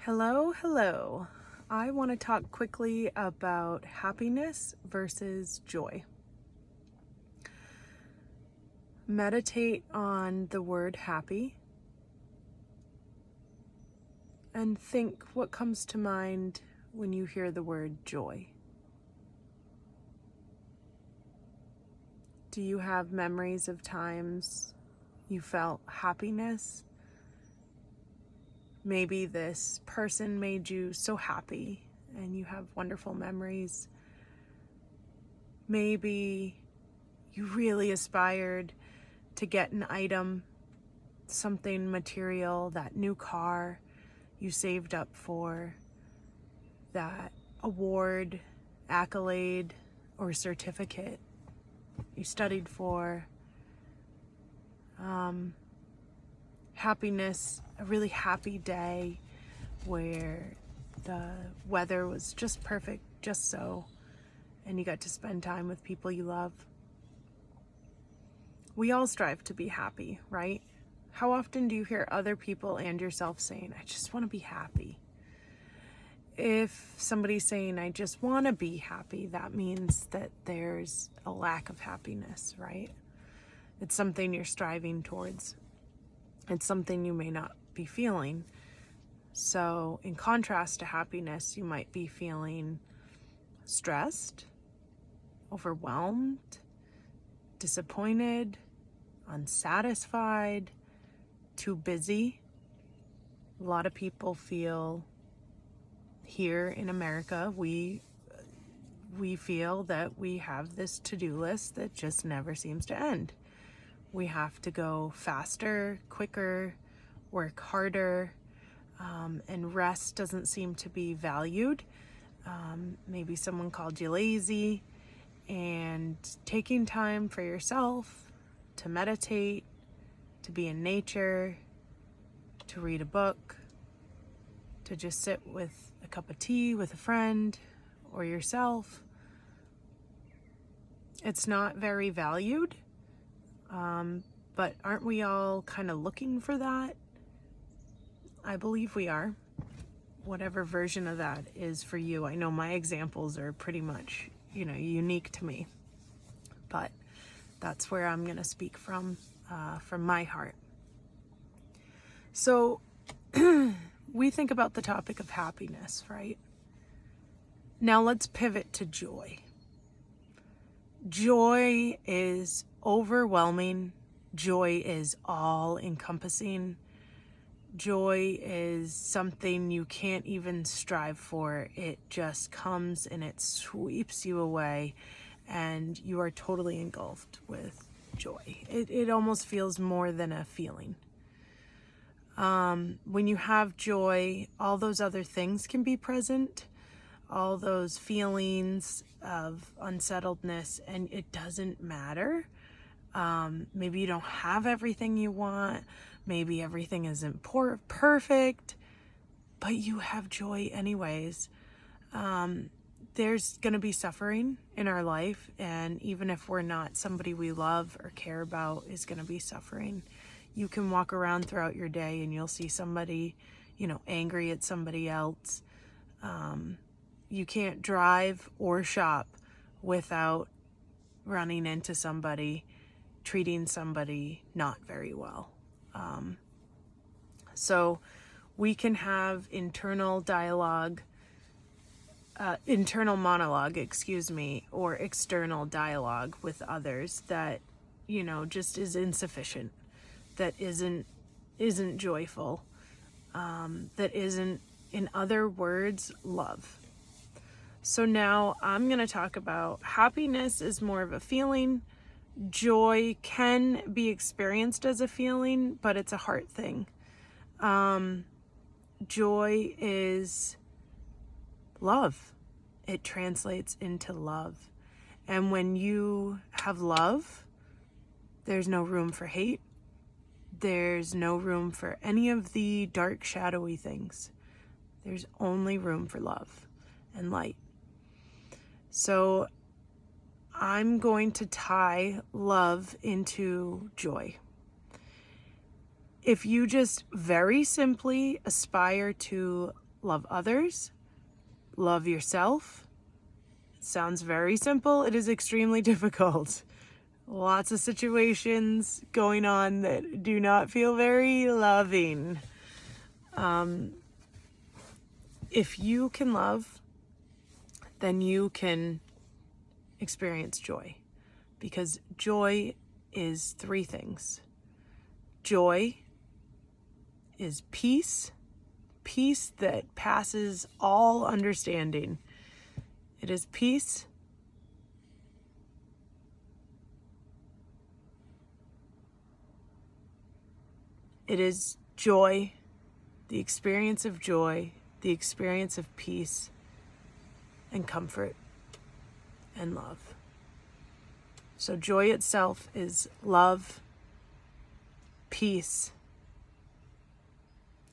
Hello, hello. I want to talk quickly about happiness versus joy. Meditate on the word happy and think what comes to mind when you hear the word joy. Do you have memories of times you felt happiness? Maybe this person made you so happy and you have wonderful memories. Maybe you really aspired to get an item, something material, that new car you saved up for, that award, accolade, or certificate you studied for. Happiness, a really happy day where the weather was just perfect, just so, and you got to spend time with people you love. We all strive to be happy, right? How often do you hear other people and yourself saying, I just want to be happy? If somebody's saying, I just want to be happy, that means that there's a lack of happiness, right? It's something you're striving towards. It's something you may not be feeling. So in contrast to happiness, you might be feeling stressed, overwhelmed, disappointed, unsatisfied, too busy. A lot of people feel here in America, we feel that we have this to-do list that just never seems to end. We have to go faster, quicker, work harder, and rest doesn't seem to be valued. Maybe someone called you lazy, and taking time for yourself to meditate, to be in nature, to read a book, to just sit with a cup of tea with a friend or yourself, it's not very valued. But aren't we all kind of looking for that? I believe we are. Whatever version of that is for you. I know my examples are pretty much, unique to me. But that's where I'm going to speak from my heart. So we think about the topic of happiness, right? Now let's pivot to joy. Joy is overwhelming. Joy is all-encompassing. Joy is something you can't even strive for. It just comes and it sweeps you away, and you are totally engulfed with joy. It almost feels more than a feeling. When you have joy, all those other things can be present, all those feelings of unsettledness, and it doesn't matter. Maybe you don't have everything you want. Maybe everything isn't perfect, but you have joy anyways. There's going to be suffering in our life, and even if we're not, somebody we love or care about is going to be suffering. You can walk around throughout your day and you'll see somebody, angry at somebody else. You can't drive or shop without running into somebody, treating somebody not very well. So we can have internal monologue, or external dialogue with others that, just is insufficient, that isn't joyful, that isn't, in other words, love. So now I'm going to talk about happiness is more of a feeling. Joy can be experienced as a feeling, but it's a heart thing. Joy is love. It translates into love. And when you have love, there's no room for hate. There's no room for any of the dark, shadowy things. There's only room for love and light. So I'm going to tie love into joy. If you just very simply aspire to love others, love yourself. It sounds very simple. It is extremely difficult. Lots of situations going on that do not feel very loving. If you can love, then you can experience joy, because joy is three things. Joy is peace, peace that passes all understanding. It is peace. It is joy, the experience of joy, the experience of peace and comfort and love. So joy itself is love, peace,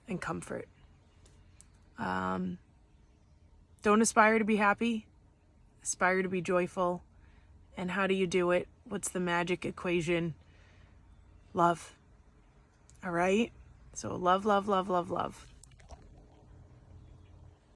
and comfort. Don't aspire to be happy, aspire to be joyful. And how do you do it? What's the magic equation? Love. All right? So love, love, love, love, love.